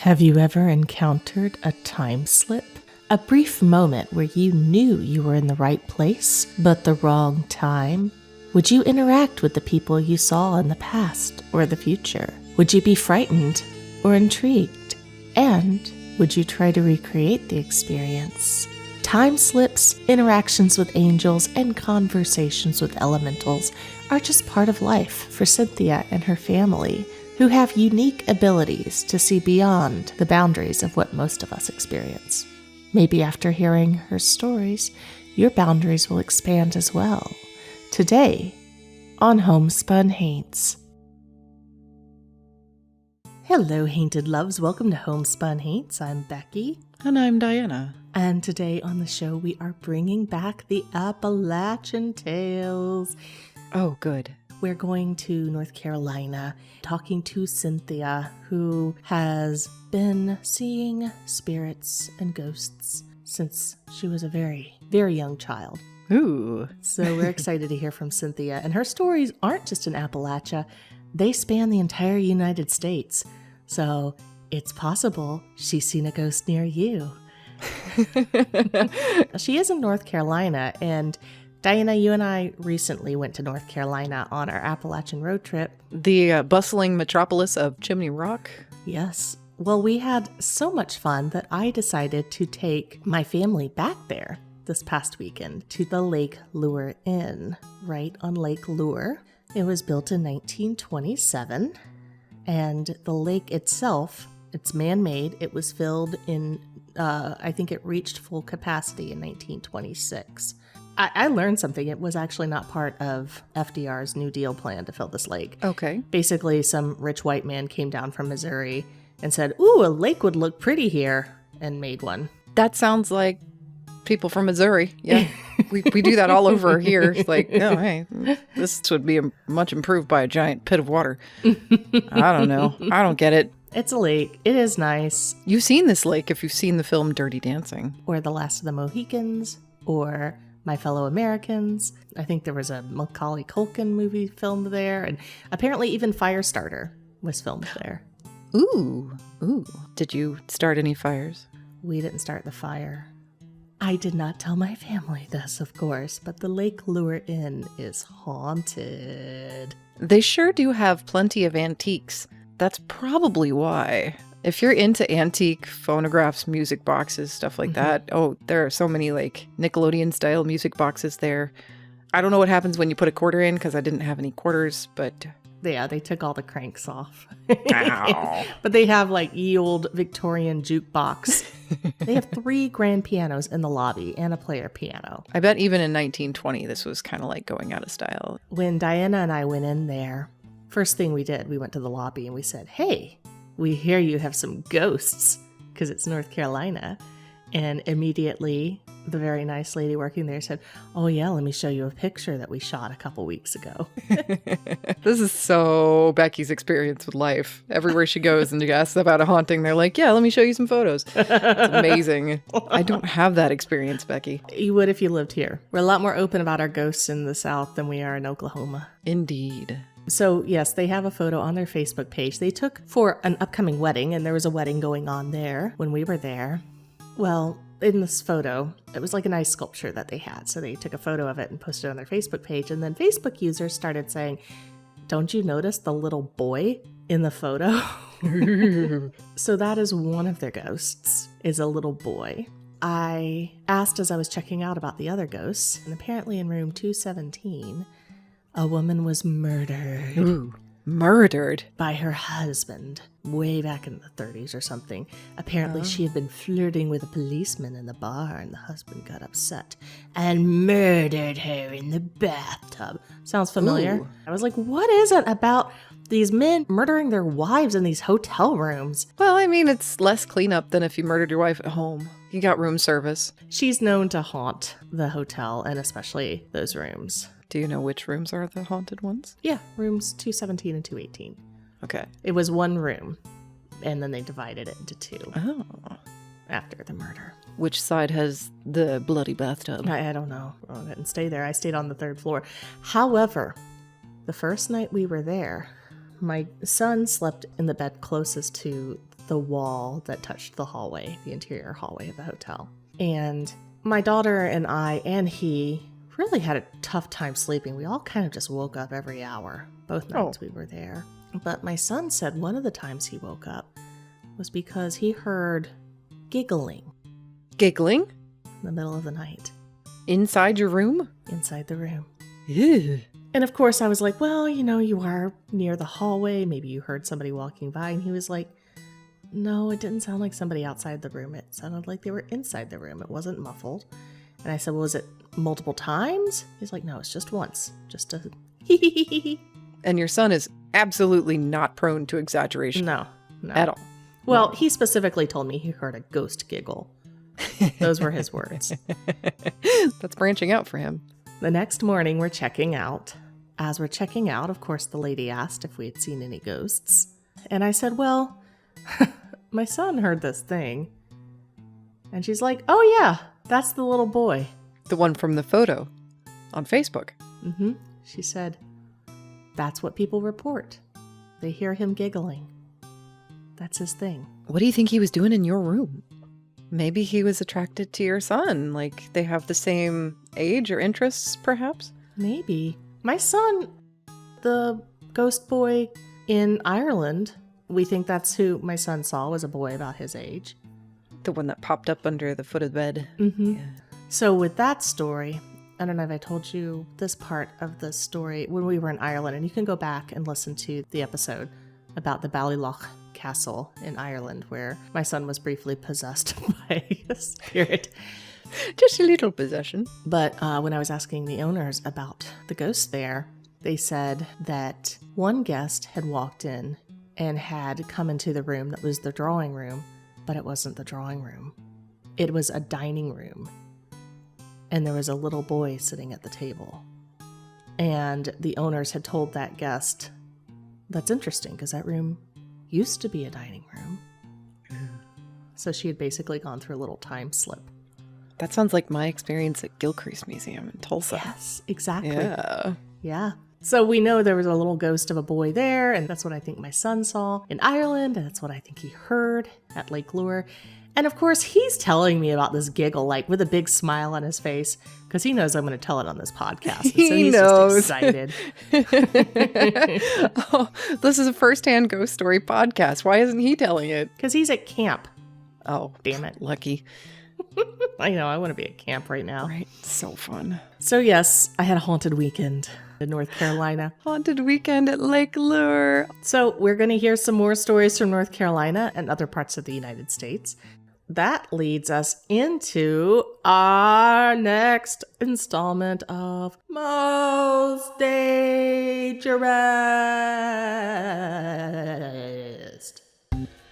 Have you ever encountered a time slip? A brief moment where you knew you were in the right place, but the wrong time? Would you interact with the people you saw in the past or the future? Would you be frightened or intrigued? And would you try to recreate the experience? Time slips, interactions with angels, and conversations with elementals are just part of life for Cynthia and her family, who have unique abilities to see beyond the boundaries of what most of us experience. Maybe after hearing her stories, your boundaries will expand as well. Today, on Homespun Haints. Hello, Hainted Loves. Welcome to Homespun Haints. I'm Becky. And I'm Diana. And today on the show, we are bringing back the Appalachian tales. Oh, good. We're going to North Carolina, talking to Cynthia, who has been seeing spirits and ghosts since she was a very, very young child. Ooh. So we're excited to hear from Cynthia. And her stories aren't just in Appalachia. They span the entire United States. So it's possible she's seen a ghost near you. She is in North Carolina, and Diana, you and I recently went to North Carolina on our Appalachian road trip. The bustling metropolis of Chimney Rock. Yes. Well, we had so much fun that I decided to take my family back there this past weekend to the Lake Lure Inn, right on Lake Lure. It was built in 1927, and the lake itself, it's man-made. It was filled in, I think it reached full capacity in 1926. I learned something. It was actually not part of FDR's New Deal plan to fill this lake. Okay. Basically, some rich white man came down from Missouri and said, "Ooh, a lake would look pretty here," and made one. That sounds like people from Missouri. Yeah. we do that all over here. It's like, oh, hey, this would be much improved by a giant pit of water. I don't know. I don't get it. It's a lake. It is nice. You've seen this lake if you've seen the film Dirty Dancing. Or The Last of the Mohicans, or My Fellow Americans. I think there was a Macaulay Culkin movie filmed there, and apparently even Firestarter was filmed there. Ooh. Did you start any fires? We didn't start the fire. I did not tell my family this, of course, but the Lake Lure Inn is haunted. They sure do have plenty of antiques. That's probably why. If you're into antique phonographs, music boxes, stuff like that, oh, there are so many like Nickelodeon-style music boxes there. I don't know what happens when you put a quarter in because I didn't have any quarters, but... Yeah, they took all the cranks off. Ow. But they have like ye old Victorian jukebox. They have 3 grand pianos in the lobby and a player piano. I bet even in 1920, this was kind of like going out of style. When Diana and I went in there, first thing we did, we went to the lobby and we said, "Hey, we hear you have some ghosts," because it's North Carolina. And immediately, the very nice lady working there said, "Oh yeah, let me show you a picture that we shot a couple weeks ago." This is so Becky's experience with life. Everywhere she goes and she asks about a haunting, they're like, "Yeah, let me show you some photos." It's amazing. I don't have that experience, Becky. You would if you lived here. We're a lot more open about our ghosts in the South than we are in Oklahoma. Indeed. So yes, they have a photo on their Facebook page they took for an upcoming wedding, and there was a wedding going on there when we were there. Well, in this photo, it was like a nice sculpture that they had. So they took a photo of it and posted it on their Facebook page. And then Facebook users started saying, "Don't you notice the little boy in the photo?" So that is one of their ghosts, is a little boy. I asked as I was checking out about the other ghosts, and apparently in room 217, a woman was murdered. Ooh, murdered? By her husband, way back in the 30s or something. Apparently she had been flirting with a policeman in the bar, and the husband got upset and murdered her in the bathtub. Sounds familiar? Ooh. I was like, what is it about these men murdering their wives in these hotel rooms? Well, I mean, it's less cleanup than if you murdered your wife at home. You got room service. She's known to haunt the hotel, and especially those rooms. Do you know which rooms are the haunted ones? Yeah, rooms 217 and 218. Okay. It was one room, and then they divided it into 2. Oh. After the murder. Which side has the bloody bathtub? I don't know. I didn't stay there. I stayed on the 3rd floor. However, the first night we were there, my son slept in the bed closest to the wall that touched the hallway, the interior hallway of the hotel. And my daughter and I and he really had a tough time sleeping. We all kind of just woke up every hour, both nights we were there. But my son said one of the times he woke up was because he heard giggling. Giggling? In the middle of the night. Inside your room? Inside the room. Ew. And of course I was like, well, you are near the hallway. Maybe you heard somebody walking by. And he was like, no, it didn't sound like somebody outside the room. It sounded like they were inside the room. It wasn't muffled. And I said, well, was it multiple times? He's like, no, it's just once. Just a hee. And your son is absolutely not prone to exaggeration. No. At all. Well, he specifically told me he heard a ghost giggle. Those were his words. That's branching out for him. The next morning, we're checking out. As we're checking out, of course, the lady asked if we had seen any ghosts. And I said, well, my son heard this thing. And she's like, oh yeah, that's the little boy. The one from the photo on Facebook. Mm-hmm. She said, that's what people report. They hear him giggling. That's his thing. What do you think he was doing in your room? Maybe he was attracted to your son. Like they have the same age or interests, perhaps? Maybe. My son, the ghost boy in Ireland, we think that's who my son saw, was a boy about his age. The one that popped up under the foot of the bed. Mm-hmm. Yeah. So with that story, I don't know if I told you this part of the story when we were in Ireland, and you can go back and listen to the episode about the Ballylough Castle in Ireland, where my son was briefly possessed by a spirit. Just a little possession. But when I was asking the owners about the ghost there, they said that one guest had walked in and had come into the room that was the drawing room, but it wasn't the drawing room. It was a dining room. And there was a little boy sitting at the table. And the owners had told that guest, that's interesting because that room used to be a dining room. So she had basically gone through a little time slip. That sounds like my experience at Gilcrease Museum in Tulsa. Yes, exactly. Yeah. So we know there was a little ghost of a boy there, and that's what I think my son saw in Ireland, and that's what I think he heard at Lake Lure. And of course, he's telling me about this giggle, like with a big smile on his face, because he knows I'm going to tell it on this podcast. And so he's just excited. Oh, this is a first-hand ghost story podcast. Why isn't he telling it? Because he's at camp. Oh, damn it. Lucky. I know, I want to be at camp right now. Right, so fun. So yes, I had a haunted weekend in North Carolina. Haunted weekend at Lake Lure. So we're going to hear some more stories from North Carolina and other parts of the United States. That leads us into our next installment of Most Dangerous.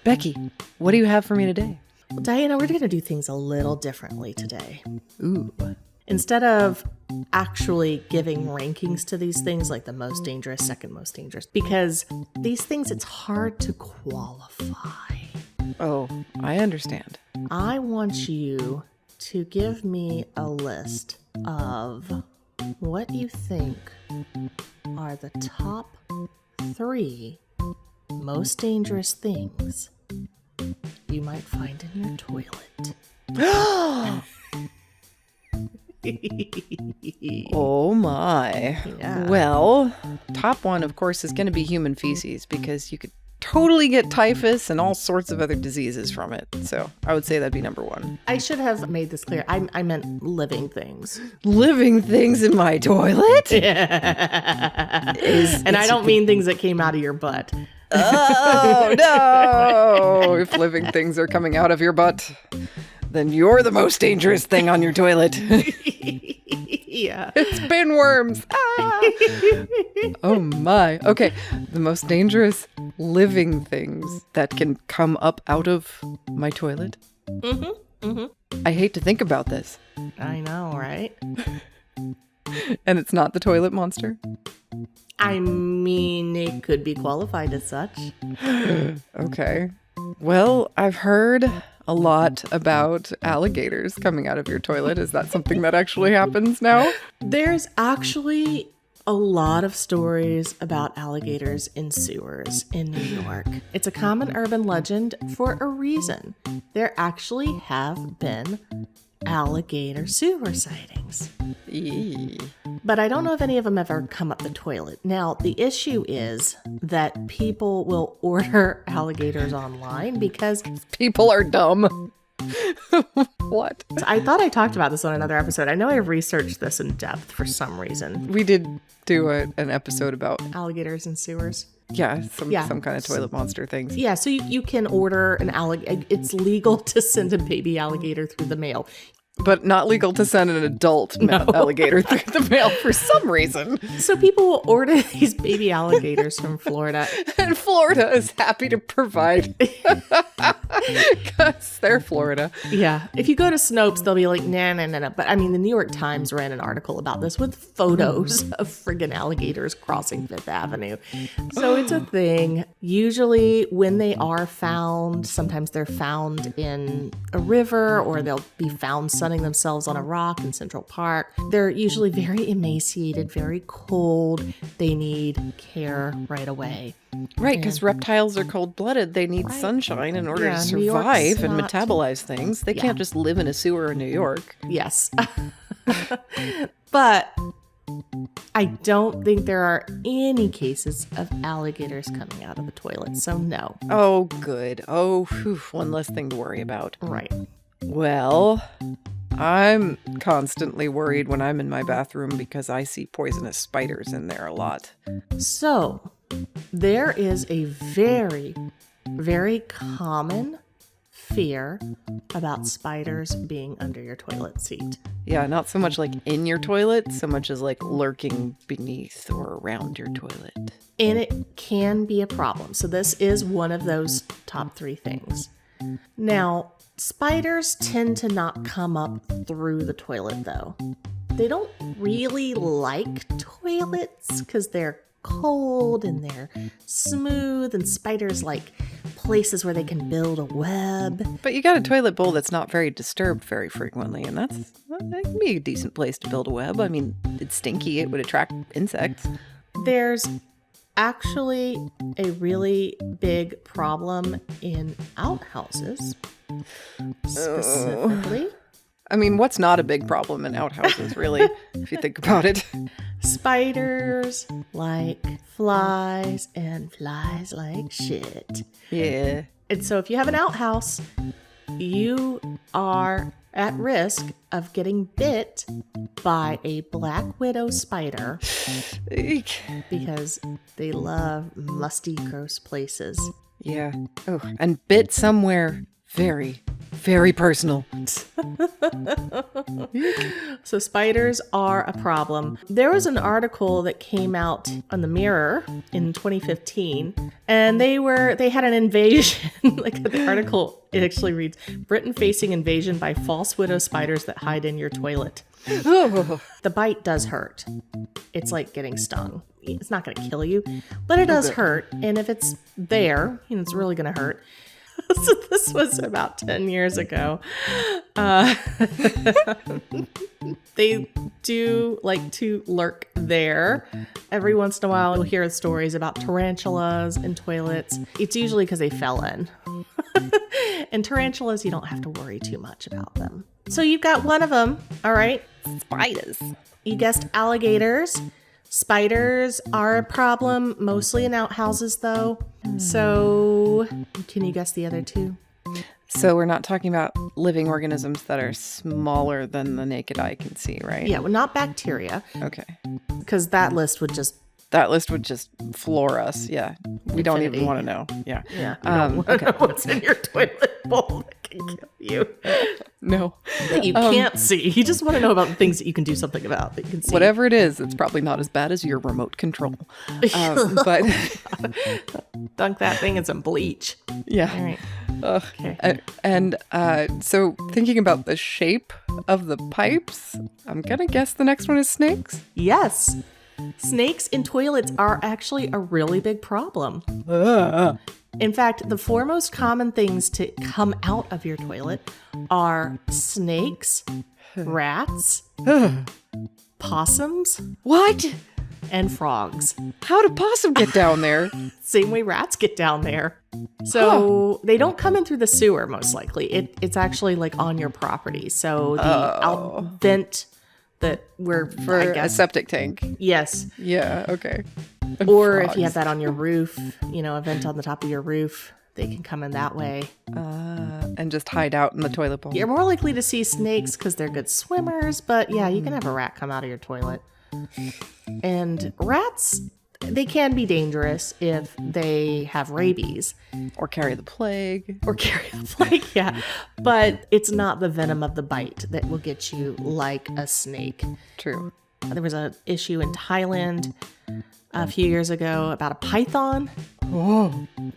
Becky, what do you have for me today? Well, Diana, we're going to do things a little differently today. Ooh. Instead of actually giving rankings to these things, like the most dangerous, second most dangerous, because these things, it's hard to qualify. Oh, I understand. I want you to give me a list of what you think are the top 3 most dangerous things you might find in your toilet. Oh my. Yeah. Well, top one, of course, is going to be human feces, because you could totally get typhus and all sorts of other diseases from it. So I would say that'd be number 1. I should have made this clear. I meant living things. Living things in my toilet? And I don't mean things that came out of your butt. Oh, no. If living things are coming out of your butt, then you're the most dangerous thing on your toilet. Yeah. It's been worms. Ah. Oh my. Okay. The most dangerous living things that can come up out of my toilet. Mm-hmm. Mm-hmm. I hate to think about this. I know, right? And it's not the toilet monster? I mean, it could be qualified as such. Okay. Well, I've heard a lot about alligators coming out of your toilet. Is that something that actually happens now? There's actually a lot of stories about alligators in sewers in New York. It's a common urban legend for a reason. There actually have been alligator sewer sightings. Eee. But I don't know if any of them ever come up the toilet. Now, the issue is that people will order alligators online because People are dumb. What? I thought I talked about this on another episode. I know I researched this in depth for some reason. We did do an episode about, Alligators in sewers. some kind of toilet monster things. Yeah, so you can order an alligator. It's legal to send a baby alligator through the mail. But not legal to send an adult alligator through the mail for some reason. So people will order these baby alligators from Florida. And Florida is happy to provide. Because they're Florida. Yeah. If you go to Snopes, they'll be like, nah. But I mean, the New York Times ran an article about this with photos of friggin' alligators crossing Fifth Avenue. So it's a thing. Usually when they are found, sometimes they're found in a river or they'll be found sunning themselves on a rock in Central Park. They're usually very emaciated, very cold. They need care right away. Right, because reptiles are cold-blooded. They need sunshine in order to survive and metabolize things. They can't just live in a sewer in New York. Yes. But I don't think there are any cases of alligators coming out of the toilet, so no. Oh, good. Oh, whew, one less thing to worry about. Right. Well, I'm constantly worried when I'm in my bathroom because I see poisonous spiders in there a lot. So, there is a very, very common fear about spiders being under your toilet seat. Yeah, not so much like in your toilet, so much as like lurking beneath or around your toilet. And it can be a problem. So this is one of those top 3 things. Now, spiders tend to not come up through the toilet though. They don't really like toilets because they're cold and they're smooth, and spiders like places where they can build a web. But you got a toilet bowl that's not very disturbed very frequently, and that can be a decent place to build a web. I mean, it's stinky, it would attract insects. There's actually a really big problem in outhouses, specifically. I mean, what's not a big problem in outhouses, really, if you think about it? Spiders like flies, and flies like shit. Yeah. And so if you have an outhouse, you are at risk of getting bit by a black widow spider Eek. because they love musty, gross places. Yeah. Oh, and bit somewhere very, very personal. So spiders are a problem. There was an article that came out on the Mirror in 2015, and they had an invasion. Like the article, it actually reads, "Britain facing invasion by false widow spiders that hide in your toilet." The bite does hurt. It's like getting stung. It's not going to kill you, but it does hurt. And if it's there, it's really going to hurt. So this was about 10 years ago. They do like to lurk there. Every once in a while, you'll hear stories about tarantulas in toilets. It's usually because they fell in. And tarantulas, you don't have to worry too much about them. So you've got one of them, all right? Spiders. You guessed alligators. Spiders are a problem, mostly in outhouses, though. So, can you guess the other 2? So we're not talking about living organisms that are smaller than the naked eye can see, right? Yeah, well, not bacteria, Okay. because that list would just... That list would just floor us. Yeah. We don't Infinity. even want to know. Yeah. Yeah, you don't want to know what's in your toilet bowl that can kill you. No. That you can't see. You just want to know about the things that you can do something about, that you can see. Whatever it is, it's probably not as bad as your remote control. But Dunk that thing in some bleach. yeah. All right. Okay. And so thinking about the shape of the pipes, I'm going to guess the next one is snakes. Yes. Snakes in toilets are actually a really big problem. In fact, the 4 most common things to come out of your toilet are snakes, rats, possums, What? and frogs. How do possum get down there? Same way rats get down there. So they don't come in through the sewer, most likely. It's actually like on your property. So the vent that we're For a septic tank. Yes. Yeah, okay. And Or frogs. if you have that on your roof, a vent on the top of your roof, they can come in that way. And just hide out in the toilet bowl. You're more likely to see snakes because they're good swimmers, but yeah, you can have a rat come out of your toilet. And rats, they can be dangerous if they have rabies. Or carry the plague. Yeah. But it's not the venom of the bite that will get you like a snake. True. There was an issue in Thailand a few years ago about a python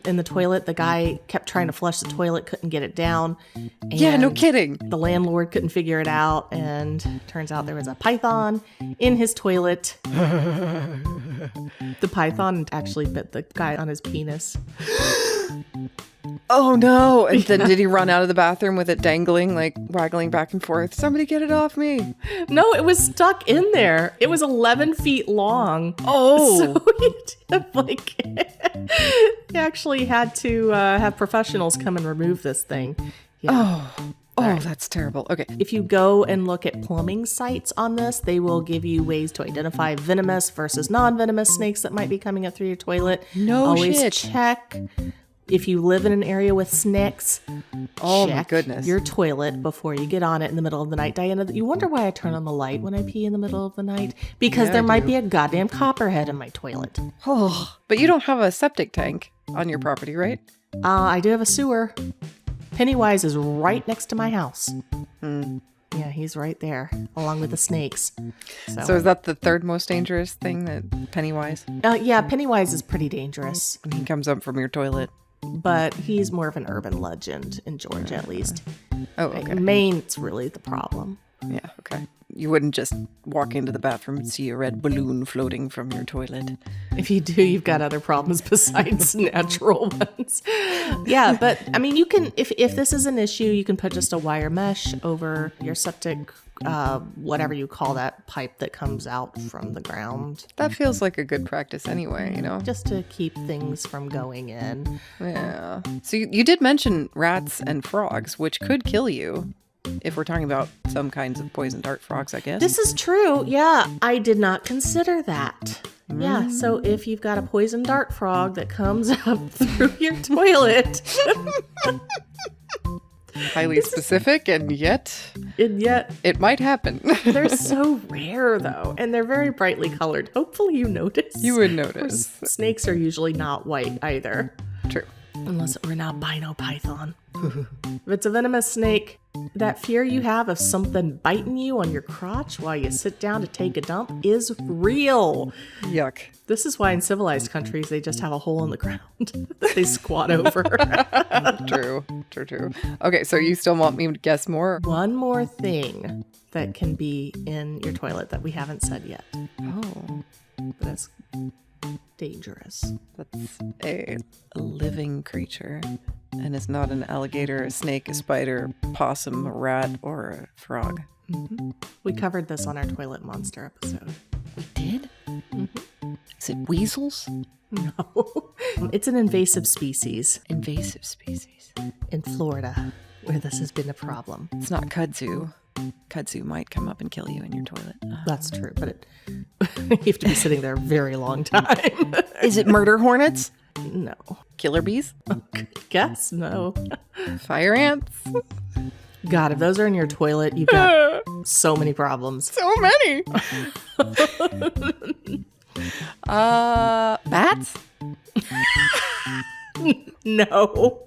in the toilet. The guy kept trying to flush the toilet, couldn't get it down. Yeah, no and kidding. The landlord couldn't figure it out, and turns out there was a python in his toilet. The python actually bit the guy on his penis. Oh no. And then did he run out of the bathroom with it dangling, like waggling back and forth? Somebody get it off me. No, it was stuck in there. It was 11 feet long. Oh. So he actually had to have professionals come and remove this thing. Yeah. Oh, that's terrible. Okay. If you go and look at plumbing sites on this, they will give you ways to identify venomous versus non-venomous snakes that might be coming up through your toilet. Always shit. check. If you live in an area with snakes, Oh my check goodness. your toilet before you get on it in the middle of the night. Diana, you wonder why I turn on the light when I pee in the middle of the night? Because Yeah, there I might do. be a goddamn copperhead in my toilet. Oh, but you don't have a septic tank on your property, right? I do have a sewer. Pennywise is right next to my house. Yeah, he's right there, along with the snakes. So is that the third most dangerous thing, that Pennywise? Yeah, Pennywise is pretty dangerous, He comes up from your toilet. but he's more of an urban legend in Georgia, at least. Oh, okay. In Maine, it's really the problem. Yeah, okay. You wouldn't just walk into the bathroom and see a red balloon floating from your toilet. If you do, you've got other problems besides natural ones. Yeah, but I mean, you can, if this is an issue, you can put just a wire mesh over your septic, whatever you call that pipe that comes out from the ground, That feels like a good practice anyway, you know? just to keep things from going in. Yeah. So you did mention rats and frogs, which could kill you. If we're talking about some kinds of poison dart frogs, I guess. This is true. Yeah, I did not consider that. Yeah, so if you've got a poison dart frog that comes up through your toilet, Highly specific, and yet it might happen. they're so rare though, and they're very brightly colored. Hopefully you notice. You would Of notice. course, snakes are usually not white either, True. unless it were an albino python. If it's a venomous snake, that fear you have of something biting you on your crotch while you sit down to take a dump is real. Yuck. This is why in civilized countries they just have a hole in the ground that they squat over. True. Okay, so you still want me to guess more? One more thing that can be in your toilet that we haven't said yet, Oh, but it's dangerous. that's a living creature. And it's not an alligator, a snake, a spider, a possum, a rat, or a frog. We covered this on our toilet monster episode. We did? Is it weasels? No. It's an invasive species Invasive species. in Florida where this has been a problem. It's not kudzu. Kudzu might come up and kill you in your toilet. That's true, but you have to be sitting there a very long time. Is it murder hornets? No. Killer bees? Guess no. Fire ants? God, if those are in your toilet, you've got so many problems. So many. Bats? No.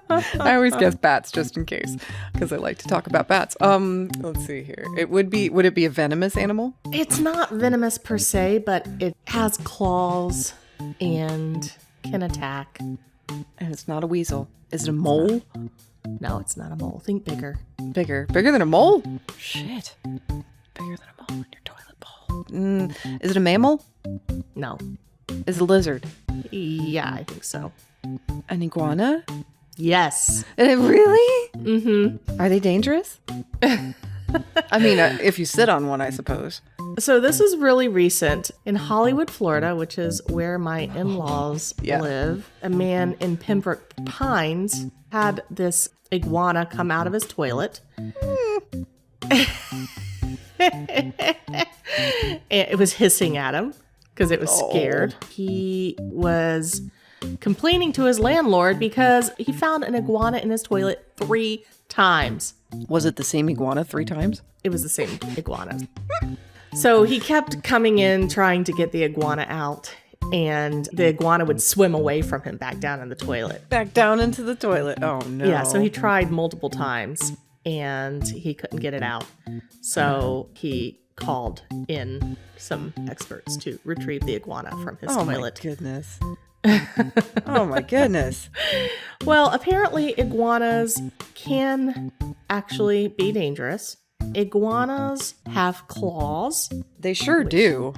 I always guess bats just in case, because I like to talk about bats. Let's see here. Would it be a venomous animal? It's not venomous per se, but it has claws and can attack. And it's not a weasel. Is it a mole? No, it's not a mole. Think bigger. Bigger than a mole? Shit. Bigger than a mole in your toilet bowl. Is it a mammal? No. Is it a lizard? Yeah, I think so. An iguana? Yes. Really? Mm-hmm. Are they dangerous? I mean, if you sit on one, I suppose. So this is really recent. In Hollywood, Florida, which is where my in-laws live, a man in Pembroke Pines had this iguana come out of his toilet. It was hissing at him because it was scared. He was complaining to his landlord because he found an iguana in his toilet 3 times. Was it the same iguana 3 times? It was the same iguana. So he kept coming in trying to get the iguana out, and the iguana would swim away from him back down in the toilet. Back down into the toilet. Oh, no. Yeah, so he tried multiple times, and he couldn't get it out. So he called in some experts to retrieve the iguana from his toilet. Oh, my goodness. Oh, my goodness. Well, apparently iguanas can actually be dangerous. Iguanas have claws. They sure do.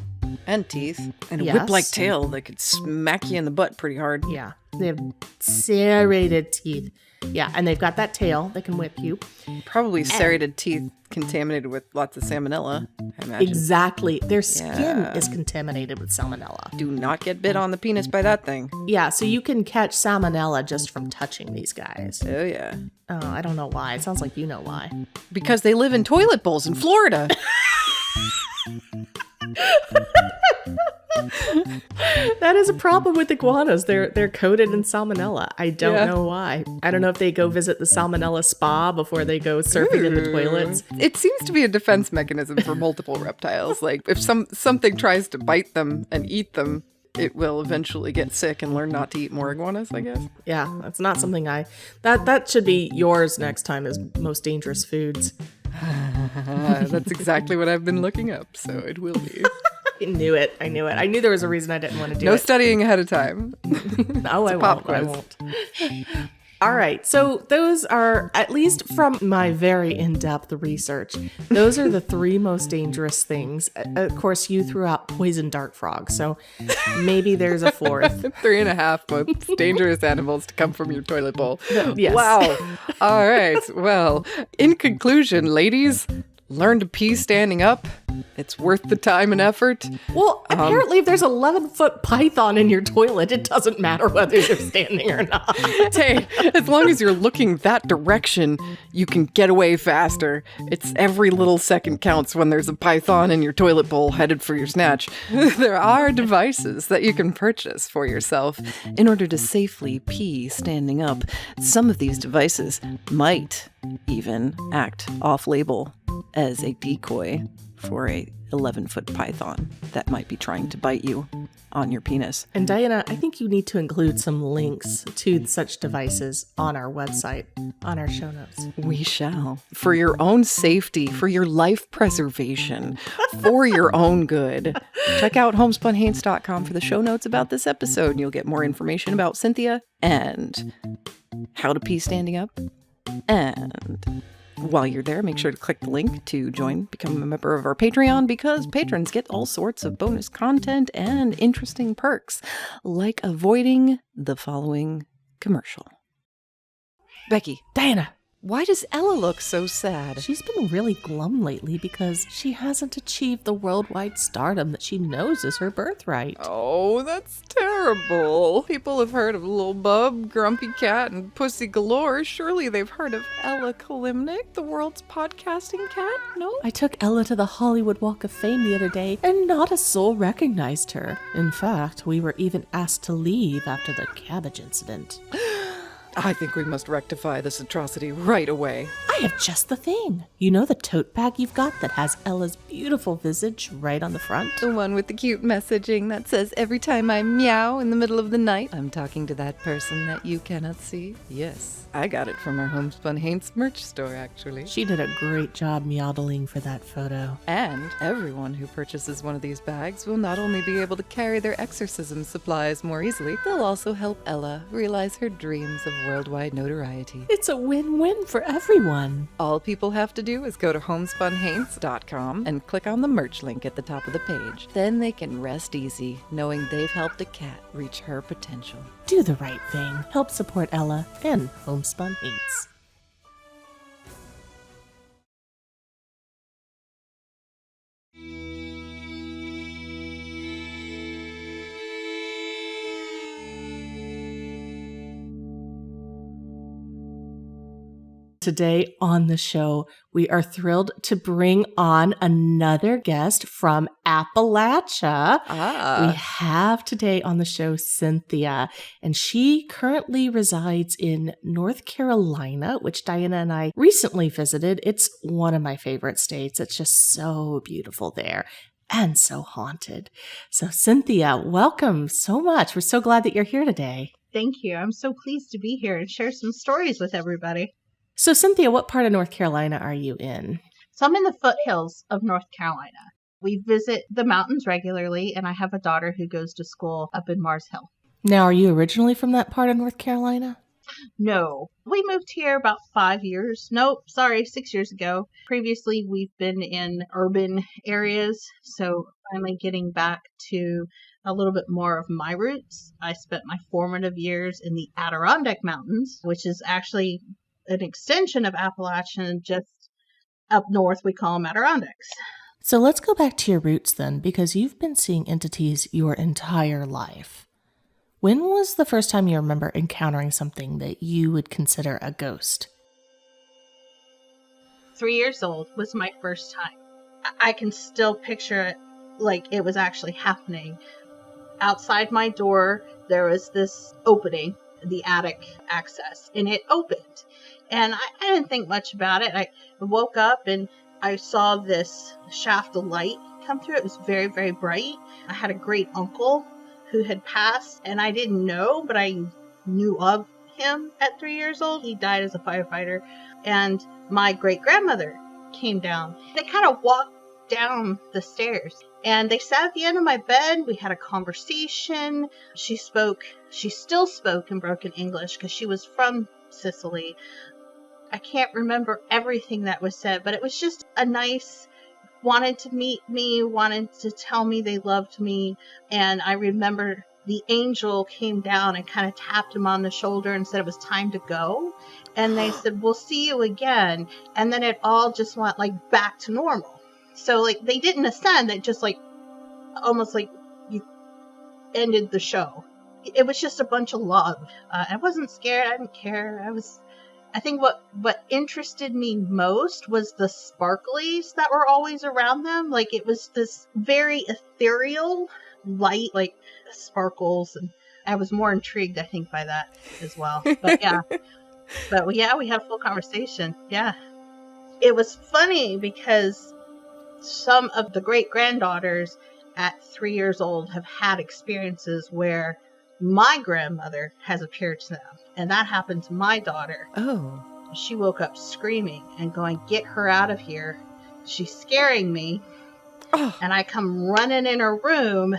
And teeth. And a Yes. whip-like tail that could smack you in the butt pretty hard. Yeah, they have serrated teeth. Yeah, and they've got that tail that can whip you. Probably serrated teeth contaminated with lots of salmonella, I imagine. Exactly. Their skin is contaminated with salmonella. Do not get bit on the penis by that thing. Yeah, so you can catch salmonella just from touching these guys. Oh, yeah. Oh, I don't know why. It sounds like you know why. Because they live in toilet bowls in Florida. That is a problem with iguanas. They're coated in salmonella. I don't know why. I don't know if they go visit the salmonella spa before they go surfing in the toilets. It seems to be a defense mechanism for multiple reptiles. Like if something tries to bite them and eat them, it will eventually get sick and learn not to eat more iguanas, I guess. Yeah, that's not something that should be yours next time is most dangerous foods. That's exactly what I've been looking up, so it will be. I knew it. I knew there was a reason I didn't want to do it. No studying ahead of time. No, I won't. All right. So those are, at least from my very in-depth research, those are the 3 most dangerous things. Of course, you threw out poison dart frog, so maybe there's a 4th. 3.5 most dangerous animals to come from your toilet bowl. Yes. Wow. All right. Well, in conclusion, ladies, learn to pee standing up. It's worth the time and effort. Well, apparently if there's an 11-foot python in your toilet, it doesn't matter whether you're standing or not. Hey, as long as you're looking that direction, you can get away faster. It's every little second counts when there's a python in your toilet bowl headed for your snatch. There are devices that you can purchase for yourself in order to safely pee standing up. Some of these devices might even act off-label as a decoy for a 11-foot python that might be trying to bite you on your penis. And Diana, I think you need to include some links to such devices on our website, on our show notes. We shall. For your own safety, for your life preservation, for your own good. Check out homespunhaints.com for the show notes about this episode, and you'll get more information about Cynthia and how to pee standing up. And while you're there, make sure to click the link to become a member of our Patreon, because patrons get all sorts of bonus content and interesting perks, like avoiding the following commercial. Becky, Diana, why does Ella look so sad? she's been really glum lately because she hasn't achieved the worldwide stardom that she knows is her birthright. Oh, that's terrible. People have heard of Lil Bub, Grumpy Cat, and Pussy Galore. Surely they've heard of Ella Kalimnik, the world's podcasting cat? No? I took Ella to the Hollywood Walk of Fame the other day, and not a soul recognized her. In fact, we were even asked to leave after the cabbage incident. I think we must rectify this atrocity right away. I have just the thing. You know the tote bag you've got that has Ella's beautiful visage right on the front? The one with the cute messaging that says every time I meow in the middle of the night, I'm talking to that person that you cannot see. Yes, I got it from our Homespun Haints merch store, actually. She did a great job modeling for that photo. And everyone who purchases one of these bags will not only be able to carry their exorcism supplies more easily, they'll also help Ella realize her dreams of worldwide notoriety. It's a win-win for everyone. All people have to do is go to homespunhaints.com and click on the merch link at the top of the page. Then they can rest easy knowing they've helped a cat reach her potential. Do the right thing. Help support Ella and Homespun Haints. Today on the show, we are thrilled to bring on another guest from Appalachia. We have today on the show Cynthia, and she currently resides in North Carolina, which Diana and I recently visited. It's one of my favorite states. It's just so beautiful there and so haunted. So Cynthia, welcome so much. We're so glad that you're here today. Thank you. I'm so pleased to be here and share some stories with everybody. So Cynthia, what part of North Carolina are you in? So I'm in the foothills of North Carolina. We visit the mountains regularly, and I have a daughter who goes to school up in Mars Hill. Now, are you originally from that part of North Carolina? No, we moved here about 6 years ago. Previously, we've been in urban areas, so finally getting back to a little bit more of my roots. I spent my formative years in the Adirondack Mountains, which is actually an extension of Appalachian. Just up north, we call them Adirondacks. So let's go back to your roots then, because you've been seeing entities your entire life. When was the first time you remember encountering something that you would consider a ghost? 3 years old was my first time. I can still picture it like it was actually happening. Outside my door, there was this opening, the attic access, and it opened. And I didn't think much about it. I woke up and I saw this shaft of light come through. It was very, very bright. I had a great uncle who had passed, and I didn't know, but I knew of him at 3 years old. He died as a firefighter. And my great-grandmother came down. They kind of walked down the stairs, and they sat at the end of my bed. We had a conversation. She still spoke in broken English because she was from Sicily. I can't remember everything that was said, but it was just a nice, wanted to meet me, wanted to tell me they loved me. And I remember the angel came down and kind of tapped him on the shoulder and said it was time to go. And they said, we'll see you again. And then it all just went like back to normal. So like they didn't ascend, it just like almost like you ended the show. It was just a bunch of love. I wasn't scared. I didn't care. I think what interested me most was the sparklies that were always around them. Like it was this very ethereal light, like sparkles. And I was more intrigued, I think, by that as well. But yeah, we had a full conversation. Yeah. It was funny because some of the great granddaughters at 3 years old have had experiences where my grandmother has appeared to them. And that happened to my daughter. Oh. She woke up screaming and going, get her out of here. She's scaring me. Oh. And I come running in her room.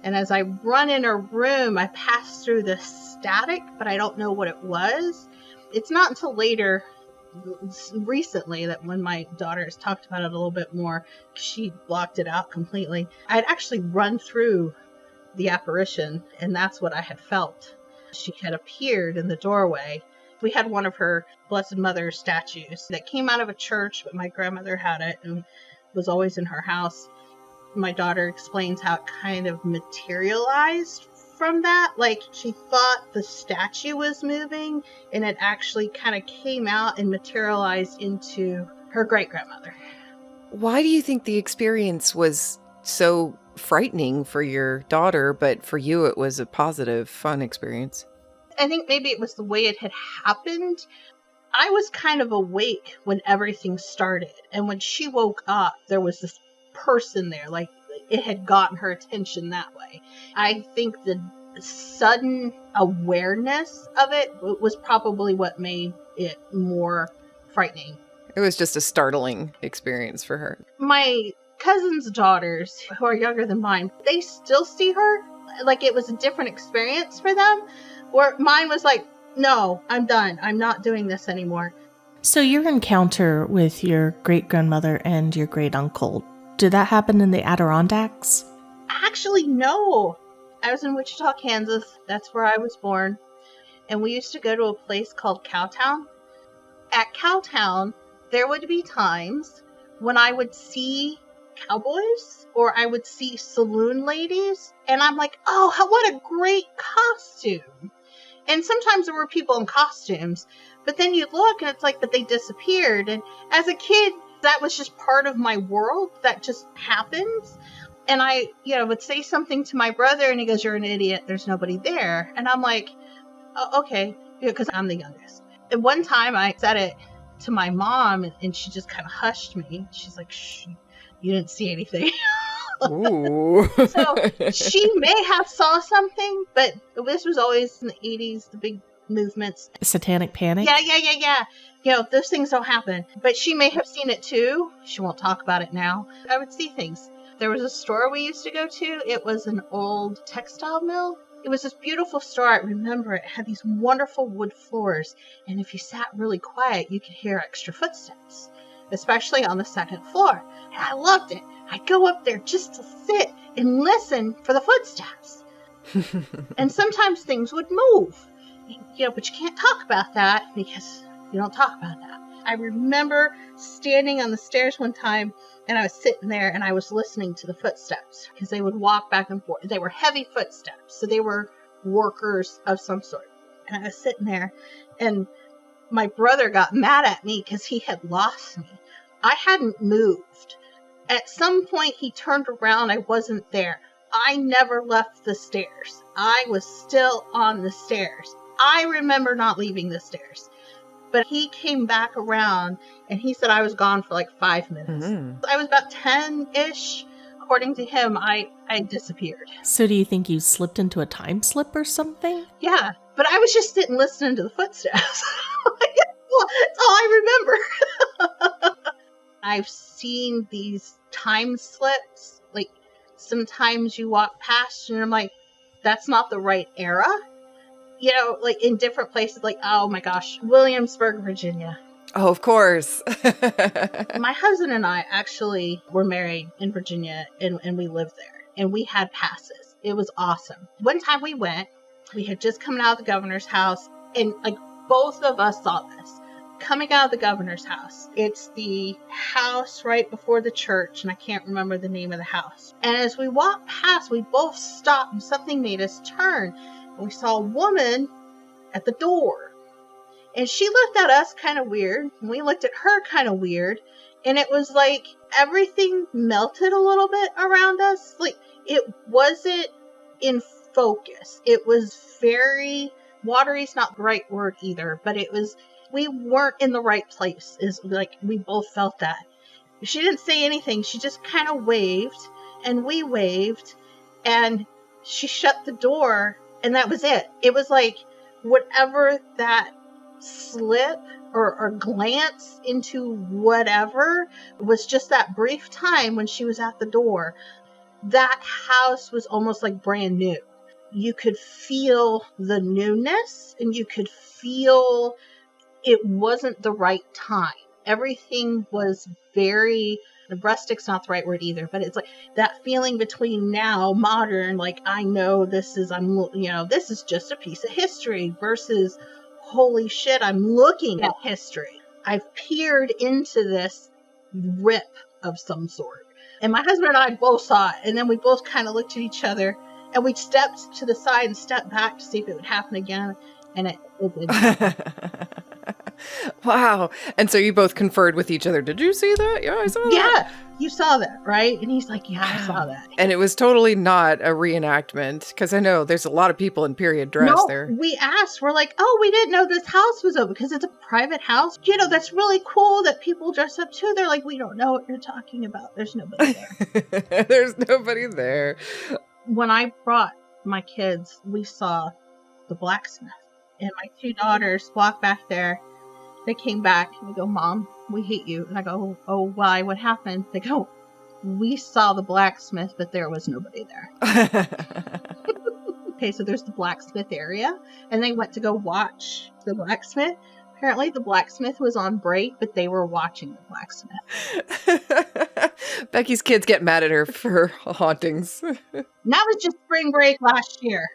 And as I run in her room, I pass through the static, but I don't know what it was. It's not until later, recently, that when my daughter has talked about it a little bit more, she blocked it out completely. I'd actually run through the apparition, and that's what I had felt. She had appeared in the doorway. We had one of her Blessed Mother statues that came out of a church, but my grandmother had it and was always in her house. My daughter explains how it kind of materialized from that. Like she thought the statue was moving, and it actually kind of came out and materialized into her great-grandmother. Why do you think the experience was so frightening for your daughter, but for you it was a positive, fun experience? I think maybe it was the way it had happened. I was kind of awake when everything started, and when she woke up, there was this person there, like it had gotten her attention that way. I think the sudden awareness of it was probably what made it more frightening. It was just a startling experience for her. My cousin's daughters, who are younger than mine, they still see her like it was a different experience for them, where mine was like, no, I'm done. I'm not doing this anymore. So your encounter with your great-grandmother and your great-uncle, did that happen in the Adirondacks? Actually, no. I was in Wichita, Kansas. That's where I was born. And we used to go to a place called Cowtown. At Cowtown, there would be times when I would see cowboys or I would see saloon ladies, and I'm like, oh, what a great costume. And sometimes there were people in costumes, but then you look and it's like, but they disappeared. And as a kid, that was just part of my world. That just happens. And I, would say something to my brother and he goes, "You're an idiot. There's nobody there." And I'm like, "Oh, okay," because I'm the youngest. And one time I said it to my mom and she just kind of hushed me. She's like, "Shh, you didn't see anything." Ooh. So she may have saw something, but this was always in the 80s, the big movements. Satanic panic? Yeah. Those things don't happen. But she may have seen it too. She won't talk about it now. I would see things. There was a store we used to go to. It was an old textile mill. It was this beautiful store. I remember it had these wonderful wood floors. And if you sat really quiet, you could hear extra footsteps, especially on the second floor. And I loved it. I'd go up there just to sit and listen for the footsteps. And sometimes things would move. But you can't talk about that because you don't talk about that. I remember standing on the stairs one time and I was sitting there and I was listening to the footsteps because they would walk back and forth. They were heavy footsteps, so they were workers of some sort. And I was sitting there and my brother got mad at me because he had lost me. I hadn't moved. At some point he turned around. I wasn't there. I never left the stairs. I was still on the stairs. I remember not leaving the stairs. But he came back around and he said I was gone for like 5 minutes. Mm-hmm. I was about 10-ish. According to him, I disappeared. So do you think you slipped into a time slip or something? Yeah, but I was just sitting listening to the footsteps. That's all I remember. I've seen these time slips. Like sometimes you walk past and I'm like, that's not the right era. Like in different places, like, oh my gosh, Williamsburg, Virginia. Oh, of course. My husband and I actually were married in Virginia and we lived there and we had passes. It was awesome. One time we had just come out of the governor's house and like both of us saw this. Coming out of the governor's house. It's the house right before the church and I can't remember the name of the house. And as we walked past, we both stopped and something made us turn. We saw a woman at the door and she looked at us kind of weird and we looked at her kind of weird and it was like everything melted a little bit around us. Like it wasn't in focus. It was very watery is not the right word either, but it was, we weren't in the right place is like, we both felt that. She didn't say anything. She just kind of waved and we waved and she shut the door. And that was it. It was like whatever that slip or glance into whatever was just that brief time when she was at the door. That house was almost like brand new. You could feel the newness and you could feel it wasn't the right time. Everything was very... The rustic's not the right word either, but it's like that feeling between now, modern, like I know this is just a piece of history versus holy shit, I'm looking at history. I've peered into this rip of some sort. And my husband and I both saw it, and then we both kind of looked at each other, and we stepped to the side and stepped back to see if it would happen again, and it did. Wow. And so you both conferred with each other. Did you see that? Yeah, I saw that. Yeah, you saw that, right? And he's like, yeah, I saw that. And it was totally not a reenactment, because I know there's a lot of people in period dress there. We asked, we're like, oh, we didn't know this house was open, because it's a private house. That's really cool that people dress up too. They're like, we don't know what you're talking about. There's nobody there. There's nobody there. When I brought my kids, we saw the blacksmith. And my two daughters walked back there. They came back and they go, Mom, we hate you. And I go, oh, why? What happened? They go, we saw the blacksmith, but there was nobody there. Okay, so there's the blacksmith area. And they went to go watch the blacksmith. Apparently the blacksmith was on break, but they were watching the blacksmith. Becky's kids get mad at her for hauntings. That was just spring break last year.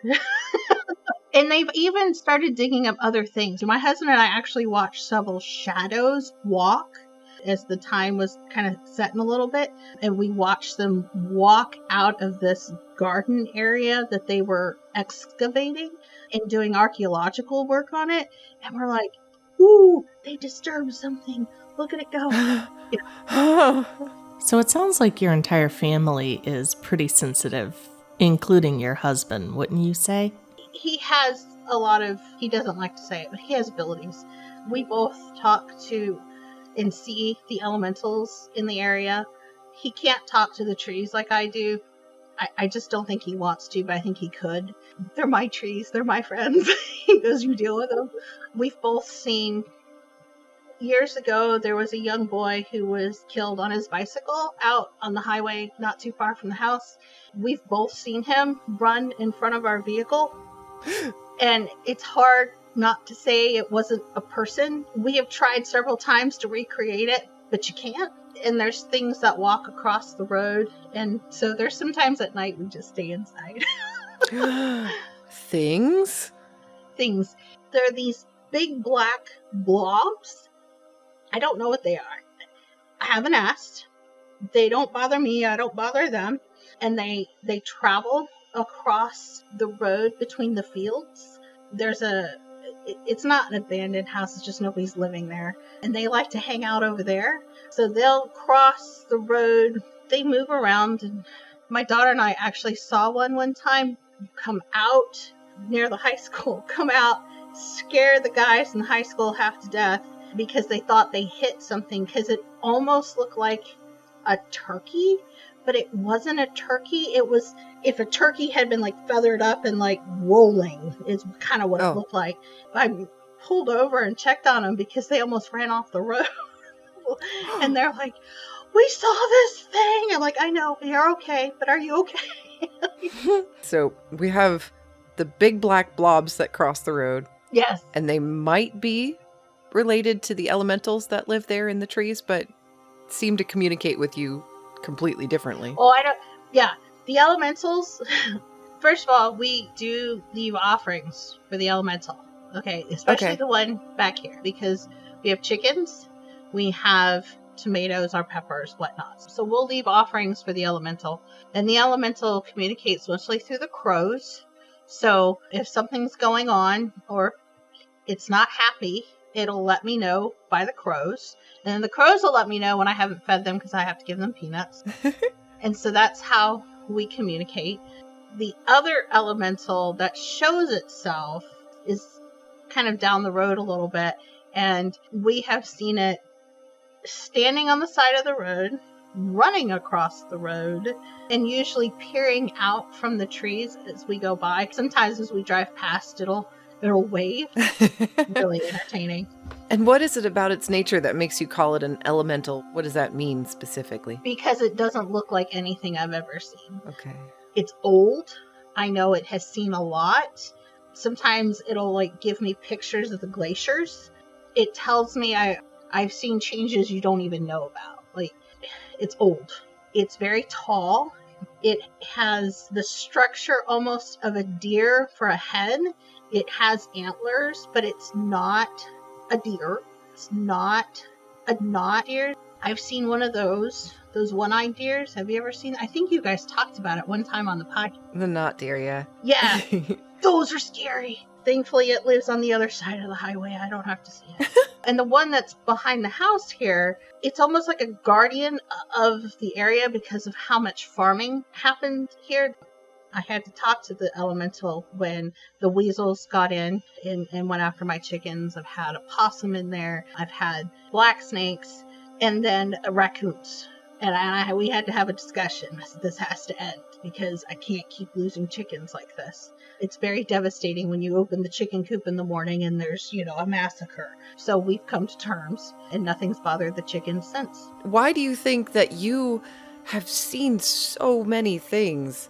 And they've even started digging up other things. My husband and I actually watched several shadows walk. as the time was kind of setting a little bit, and we watched them walk out of this garden area that they were excavating and doing archaeological work on it. And we're like, ooh, they disturbed something. Look at it go. So it sounds like your entire family is pretty sensitive, including your husband, wouldn't you say? He has a lot of, he doesn't like to say it, but he has abilities. We both talk to and see the elementals in the area. He can't talk to the trees like I do. I just don't think he wants to, but I think he could. They're my trees. They're my friends. He goes, you deal with them. We've both seen, years ago, there was a young boy who was killed on his bicycle out on the highway not too far from the house. We've both seen him run in front of our vehicle. And it's hard not to say it wasn't a person. We have tried several times to recreate it, but you can't. And there's things that walk across the road. And so there's sometimes at night we just stay inside. Things? Things. There are these big black blobs. I don't know what they are. I haven't asked. They don't bother me. I don't bother them. And they travel across the road between the fields. It's not an abandoned house, it's just nobody's living there. And they like to hang out over there. So they'll cross the road. They move around. And my daughter and I actually saw one time come out near the high school, come out, scare the guys in the high school half to death because they thought they hit something, because it almost looked like a turkey, but it wasn't a turkey. It was, if a turkey had been like feathered up and like rolling, is kind of what it looked like. I pulled over and checked on them because they almost ran off the road. And they're like, we saw this thing. I'm like, I know, you're okay, but are you okay? So we have the big black blobs that cross the road. Yes. And they might be related to the elementals that live there in the trees, but seem to communicate with you completely differently. Oh, I don't. Yeah, the elementals. First of all, we do leave offerings for the elemental. Okay, especially the one back here, because we have chickens, we have tomatoes, our peppers, whatnot. So we'll leave offerings for the elemental, and the elemental communicates mostly through the crows. So if something's going on or it's not happy, it'll let me know by the crows. And then the crows will let me know when I haven't fed them because I have to give them peanuts. And so that's how we communicate. The other elemental that shows itself is kind of down the road a little bit. And we have seen it standing on the side of the road, running across the road, and usually peering out from the trees as we go by. Sometimes as we drive past, it'll wave. Really entertaining. And what is it about its nature that makes you call it an elemental? What does that mean specifically? Because it doesn't look like anything I've ever seen. Okay. It's old. I know it has seen a lot. Sometimes it'll like give me pictures of the glaciers. It tells me I've seen changes you don't even know about. Like, it's old. It's very tall. It has the structure almost of a deer for a head. It has antlers, but it's not a deer. It's not a knot deer. I've seen one of those one-eyed deers. Have you ever seen? I think you guys talked about it one time on the podcast. The knot deer, yeah. Yeah, those are scary. Thankfully, it lives on the other side of the highway. I don't have to see it. And the one that's behind the house here, it's almost like a guardian of the area because of how much farming happened here. I had to talk to the elemental when the weasels got in and went after my chickens. I've had a possum in there. I've had black snakes and then raccoons. And we had to have a discussion. I said, this has to end because I can't keep losing chickens like this. It's very devastating when you open the chicken coop in the morning and there's, a massacre. So we've come to terms and nothing's bothered the chickens since. Why do you think that you have seen so many things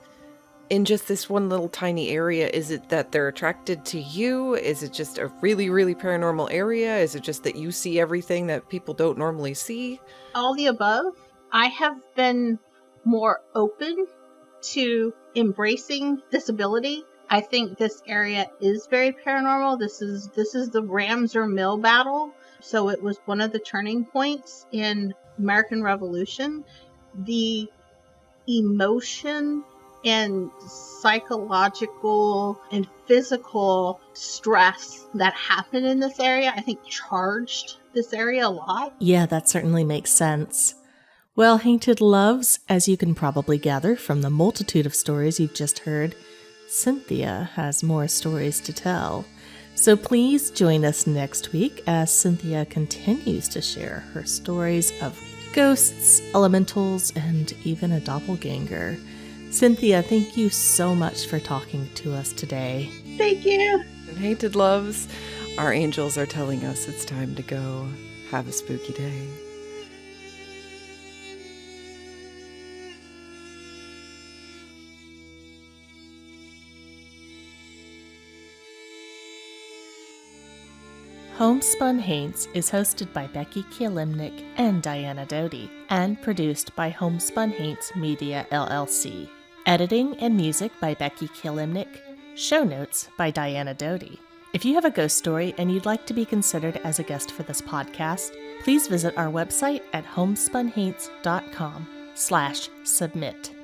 in just this one little tiny area? Is it that they're attracted to you? Is it just a really, really paranormal area? Is it just that you see everything that people don't normally see? All the above. I have been more open to embracing this ability. I think this area is very paranormal. This is the Ramser Mill battle. So it was one of the turning points in American Revolution. The emotion and psychological and physical stress that happened in this area, I think, charged this area a lot. Yeah, that certainly makes sense. Well, Hainted Loves, as you can probably gather from the multitude of stories you've just heard, Cynthia has more stories to tell. So please join us next week as Cynthia continues to share her stories of ghosts, elementals, and even a doppelganger. Cynthia, thank you so much for talking to us today. Thank you. And Hainted Loves, our angels are telling us it's time to go. Have a spooky day. Homespun Haints is hosted by Becky Kielimnik and Diana Doty, and produced by Homespun Haints Media LLC. Editing and music by Becky Kielimnik. Show notes by Diana Doty. If you have a ghost story and you'd like to be considered as a guest for this podcast, please visit our website at homespunhaints.com/submit.